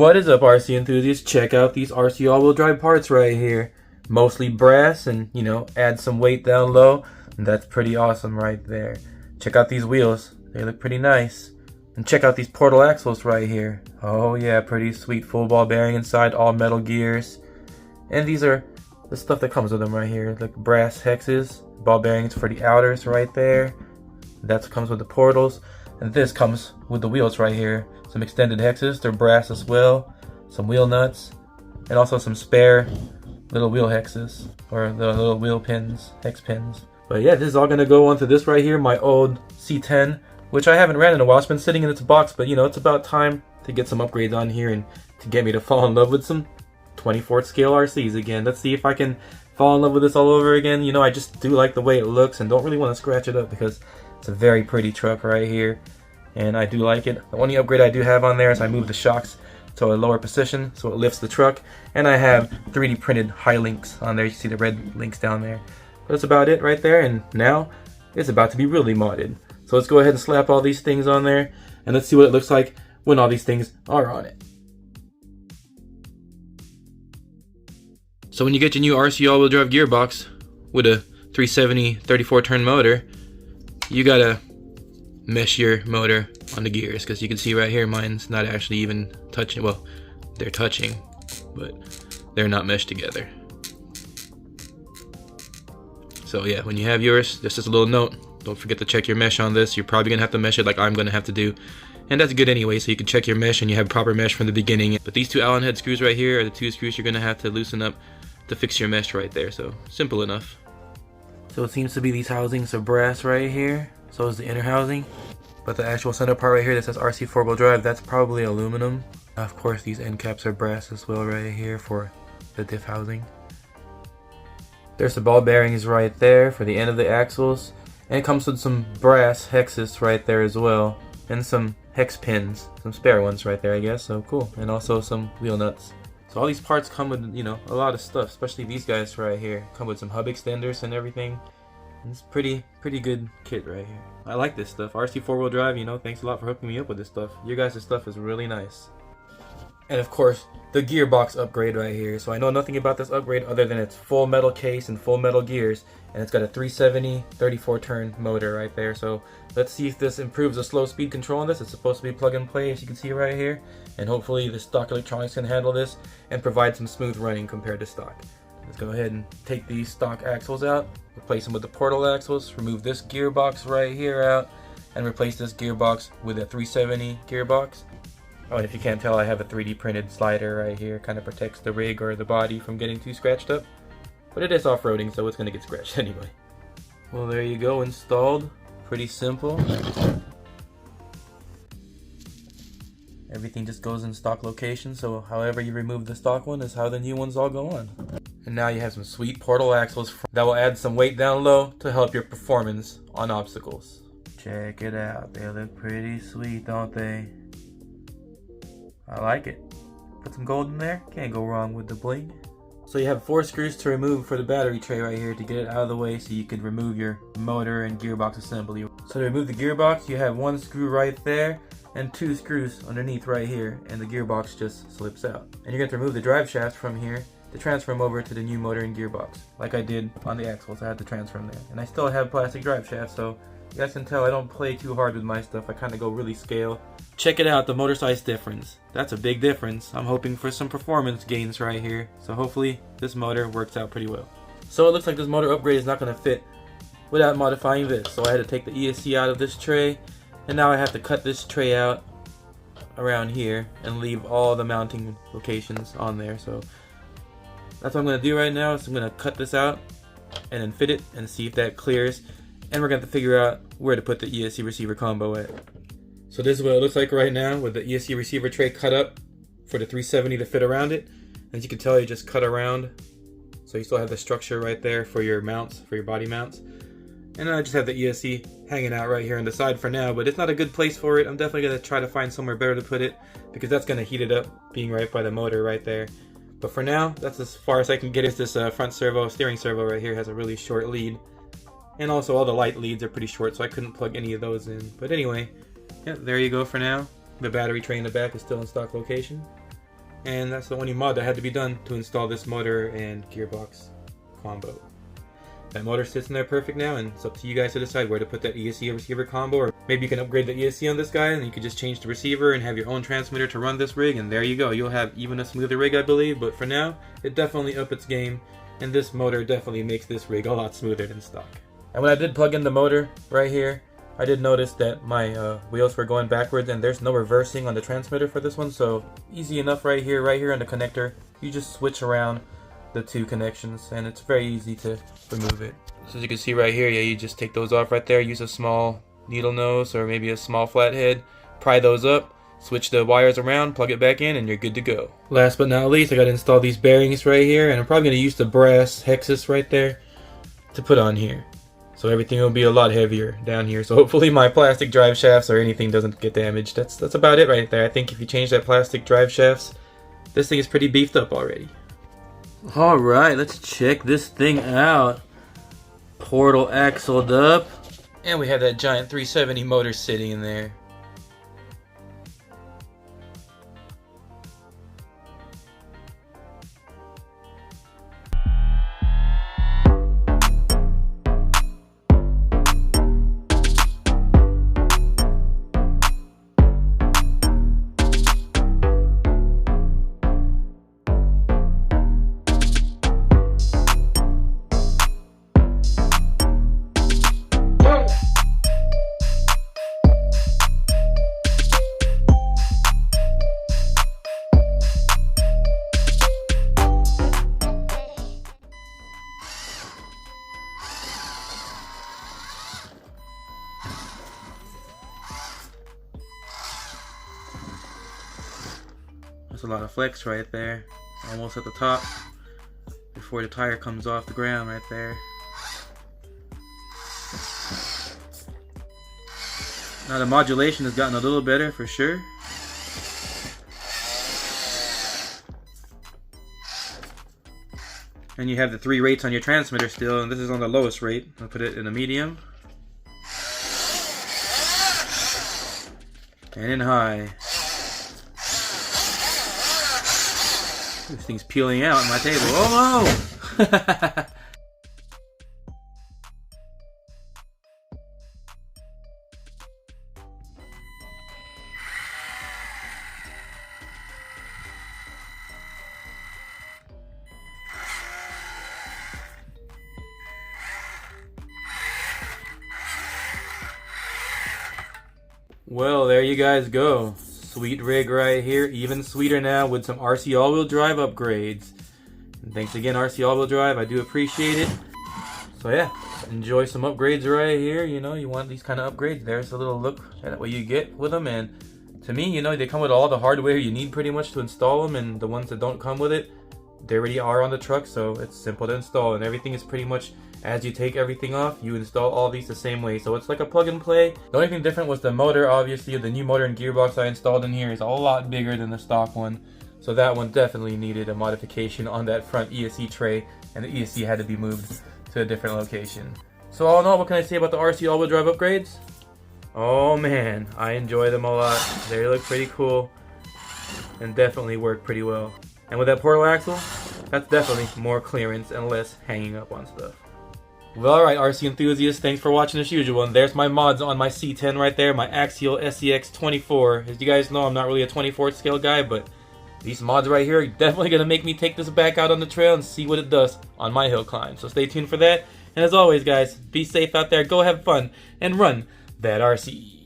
What is up, RC enthusiasts? Check out these RC all-wheel drive parts right here. Mostly brass and, add some weight down low. And that's pretty awesome right there. Check out these wheels. They look pretty nice. And check out these portal axles right here. Oh yeah, pretty sweet full ball bearing inside, all metal gears. And these are the stuff that comes with them right here. Like brass hexes, ball bearings for the outers right there. That comes with the portals. And this comes with the wheels right here. Some extended hexes, they're brass as well. Some wheel nuts. And also some spare little wheel hexes. Or the little wheel pins, hex pins. But yeah, this is all gonna go onto this right here, my old C10. Which I haven't ran in a while. It's been sitting in its box, but it's about time to get some upgrades on here and to get me to fall in love with some 24th scale RCs again. Let's see if I can fall in love with this all over again. I just do like the way it looks and don't really want to scratch it up because it's a very pretty truck right here. And I do like it. The only upgrade I do have on there is I move the shocks to a lower position so it lifts the truck. And I have 3D printed high links on there. You see the red links down there. But that's about it right there. And now it's about to be really modded. So let's go ahead and slap all these things on there. And let's see what it looks like when all these things are on it. So when you get your new RC all-wheel drive gearbox with a 370 34 turn motor, you gotta mesh your motor on the gears, because you can see right here mine's not actually even touching. Well, they're touching, but they're not meshed together. So yeah, when you have yours, this is a little note. Don't forget to check your mesh on this. You're probably gonna have to mesh it like I'm gonna have to do. And that's good anyway, so you can check your mesh and you have proper mesh from the beginning. But these two Allen head screws right here are the two screws you're gonna have to loosen up to fix your mesh right there. So simple enough. So it seems to be these housings are brass right here. So is the inner housing. But the actual center part right here that says RC 4-wheel drive, that's probably aluminum. Of course, these end caps are brass as well right here for the diff housing. There's the ball bearings right there for the end of the axles. And it comes with some brass hexes right there as well. And some hex pins. Some spare ones right there, I guess. So cool. And also some wheel nuts. So all these parts come with, a lot of stuff. Especially these guys right here. Come with some hub extenders and everything. It's pretty good kit right here. I like this stuff. RC 4-wheel drive, thanks a lot for hooking me up with this stuff. Your guys' stuff is really nice. And of course, the gearbox upgrade right here. So I know nothing about this upgrade other than it's full metal case and full metal gears. And it's got a 370 34 turn motor right there. So let's see if this improves the slow speed control on this. It's supposed to be plug and play, as you can see right here. And hopefully the stock electronics can handle this and provide some smooth running compared to stock. Let's go ahead and take these stock axles out, replace them with the portal axles, remove this gearbox right here out, and replace this gearbox with a 370 gearbox. Oh, and if you can't tell, I have a 3D printed slider right here. Kind of protects the rig or the body from getting too scratched up. But it is off-roading, so it's going to get scratched anyway. Well, there you go, installed. Pretty simple. Everything just goes in stock location, so however you remove the stock one is how the new ones all go on. And now you have some sweet portal axles that will add some weight down low to help your performance on obstacles. Check it out. They look pretty sweet, don't they? I like it. Put some gold in there. Can't go wrong with the bling. So you have 4 screws to remove for the battery tray right here to get it out of the way so you can remove your motor and gearbox assembly. So to remove the gearbox, you have 1 screw right there and 2 screws underneath right here, and the gearbox just slips out. And you're going to remove the drive shaft from here to transfer them over to the new motor and gearbox. Like I did on the axles, I had to transfer them there. And I still have plastic drive shafts, so you guys can tell I don't play too hard with my stuff. I kind of go really scale. Check it out, the motor size difference. That's a big difference. I'm hoping for some performance gains right here. So hopefully this motor works out pretty well. So it looks like this motor upgrade is not going to fit without modifying this. So I had to take the ESC out of this tray. And now I have to cut this tray out around here and leave all the mounting locations on there. So that's what I'm going to do right now. So I'm going to cut this out and then fit it and see if that clears. And we're going to have to figure out where to put the ESC receiver combo at. So this is what it looks like right now with the ESC receiver tray cut up for the 370 to fit around it. As you can tell, you just cut around. So you still have the structure right there for your mounts, for your body mounts. And then I just have the ESC hanging out right here on the side for now, but it's not a good place for it. I'm definitely going to try to find somewhere better to put it because that's going to heat it up being right by the motor right there. But for now, that's as far as I can get. Is this front servo, steering servo right here has a really short lead. And also all the light leads are pretty short, so I couldn't plug any of those in. But anyway, yeah, there you go for now. The battery tray in the back is still in stock location. And that's the only mod that had to be done to install this motor and gearbox combo. That motor sits in there perfect now, and it's up to you guys to decide where to put that ESC receiver combo, or maybe you can upgrade the ESC on this guy and you could just change the receiver and have your own transmitter to run this rig, and there you go. You'll have even a smoother rig, I believe, but for now, it definitely upped its game, and this motor definitely makes this rig a lot smoother than stock. And when I did plug in the motor right here, I did notice that my wheels were going backwards, and there's no reversing on the transmitter for this one, so easy enough right here on the connector. You just switch around the two connections, and it's very easy to remove it. So as you can see right here, yeah, you just take those off right there, use a small needle nose or maybe a small flathead, pry those up, switch the wires around, plug it back in, and you're good to go. Last but not least, I got to install these bearings right here, and I'm probably going to use the brass hexes right there to put on here. So everything will be a lot heavier down here. So hopefully my plastic drive shafts or anything doesn't get damaged. That's about it right there. I think if you change that plastic drive shafts, this thing is pretty beefed up already. Alright, let's check this thing out. Portal axled up. And we have that giant 370 motor sitting in there. That's a lot of flex right there. Almost at the top before the tire comes off the ground right there. Now the modulation has gotten a little better for sure. And you have the 3 rates on your transmitter still, and this is on the lowest rate. I'll put it in a medium. And in high. This thing's peeling out on my table. Oh no! Well, there you guys go. Sweet rig right here, even sweeter now with some RC all-wheel drive upgrades. And thanks again, RC all-wheel drive, I do appreciate it. So yeah, enjoy some upgrades right here. You know, you want these kind of upgrades. There's a little look at what you get with them, and to me, you know, they come with all the hardware you need pretty much to install them, and the ones that don't come with it, they already are on the truck, so it's simple to install, and everything is pretty much, as you take everything off, you install all these the same way. So it's like a plug and play. The only thing different was the motor. Obviously, the new motor and gearbox I installed in here is a lot bigger than the stock one. So that one definitely needed a modification on that front ESC tray, and the ESC had to be moved to a different location. So all in all, what can I say about the RC all-wheel drive upgrades? Oh man, I enjoy them a lot. They look pretty cool and definitely work pretty well. And with that portal axle, that's definitely more clearance and less hanging up on stuff. Well, alright, RC enthusiasts, thanks for watching as usual. And there's my mods on my C10 right there, my Axial SCX24. As you guys know, I'm not really a 24 scale guy, but these mods right here are definitely going to make me take this back out on the trail and see what it does on my hill climb. So stay tuned for that. And as always, guys, be safe out there, go have fun, and run that RC.